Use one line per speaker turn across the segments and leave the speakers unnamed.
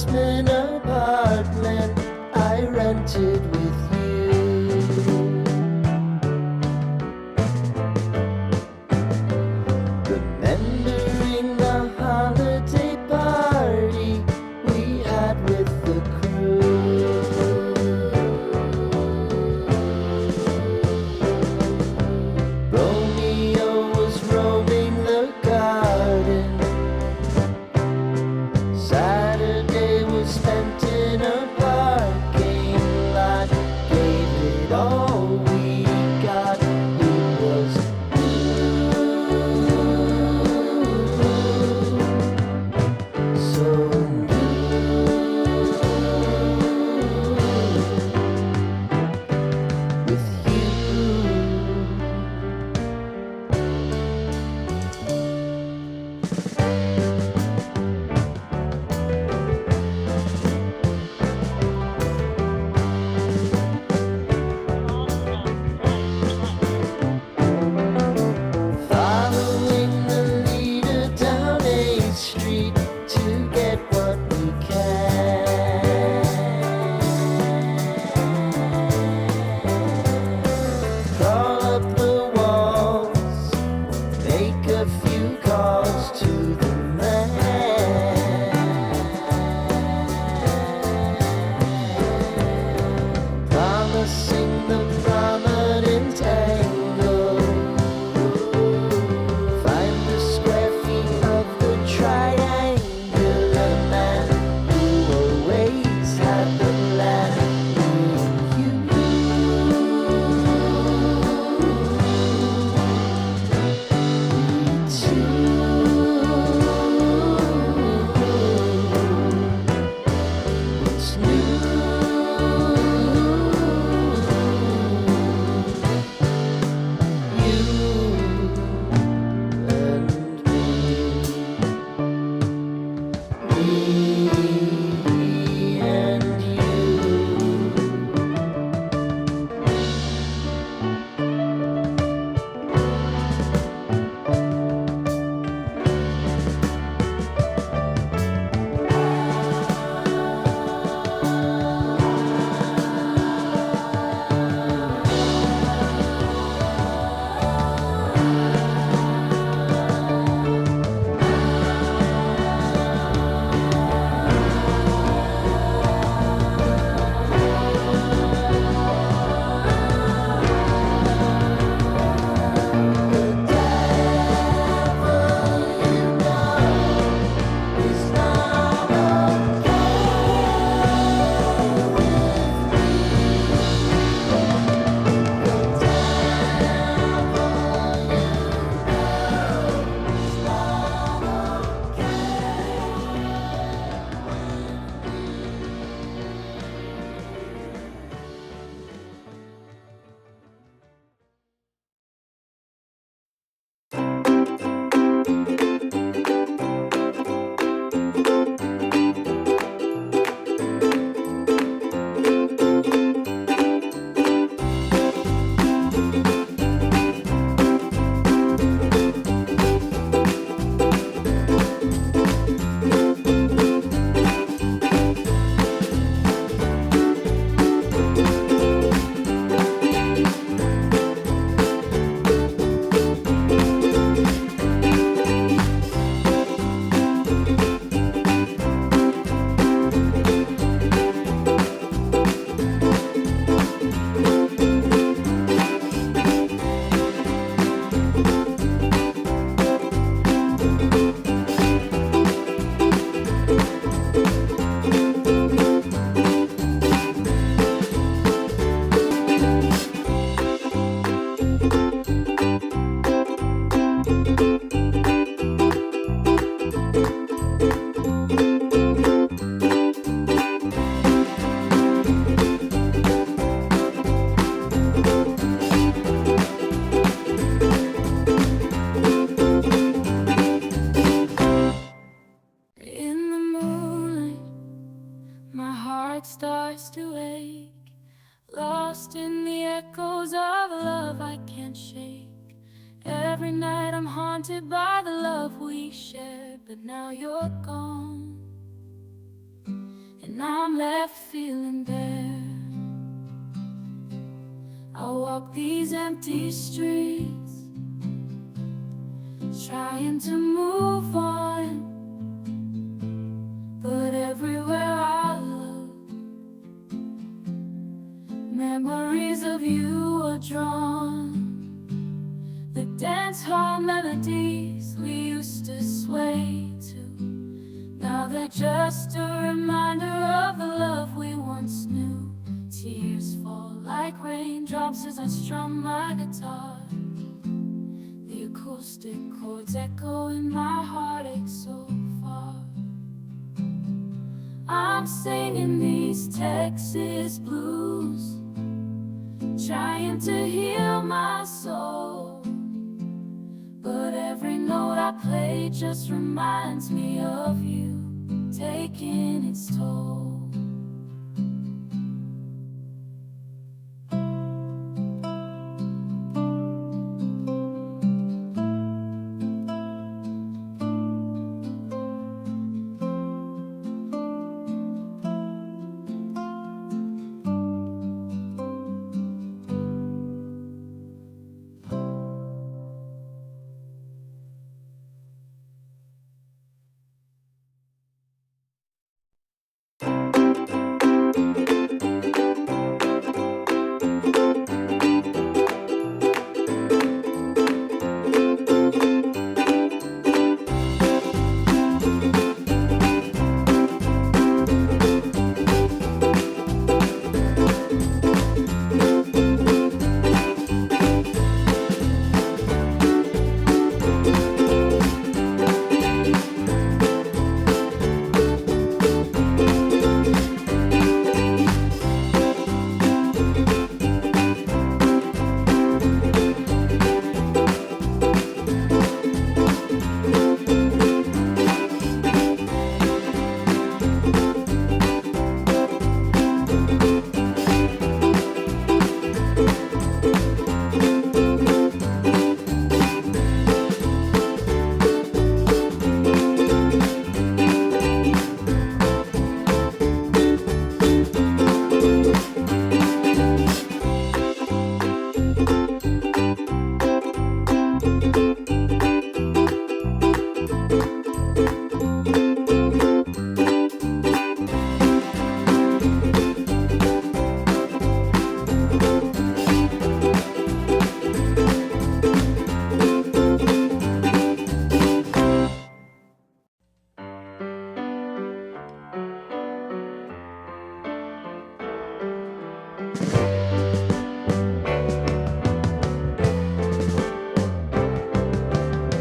basement apartment I rented with you. Remembering the holiday party we had with the crew. Romeo was roaming the garden. Saturday was spent in a parking lot. Gave it all we got. It was so with you. Following the leader down 8th Street to get what we can. Crawl up the walls, make a few calls to the man. Promising the prominent angle. Find the square feet of the triangular man who always had the plan. You What's new?
Lost in the echoes of a love I can't shake. Every night I'm haunted by the love we shared, but now you're gone. Now I'm left feeling bare. I walk these empty streets, trying to move on, but everywhere I look, memories of you are drawn. The dance hall melodies we used to sway to, now they're just a reminder of the love we once knew. Tears fall like raindrops as I strum my guitar. The acoustic chords echo in my heartache so far. I'm singing these Texas blues, trying to heal my soul, but every note I play just reminds me of you, taking its toll.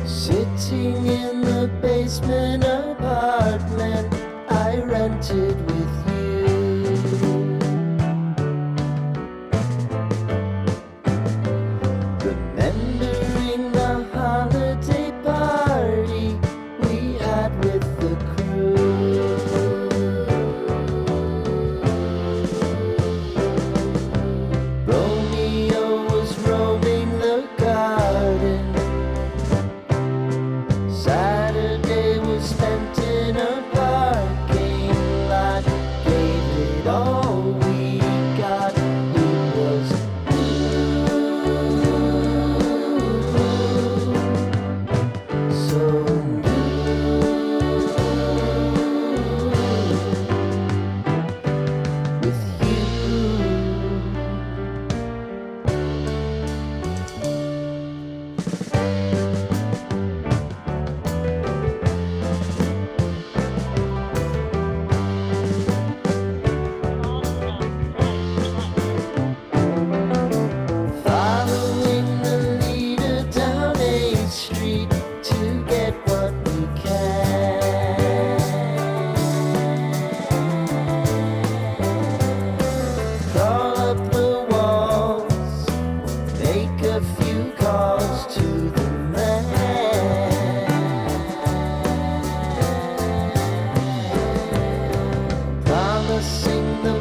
Sitting in the basement apartment I rented with you, remembering the holiday party we had with the crew. Romeo was roaming the garden, Saturday was spent in a parking lot. Gave it all we got. It was so with you. Following the leader down 8th Street to get what we can. Crawl up the walls, make a few calls to the man, promising the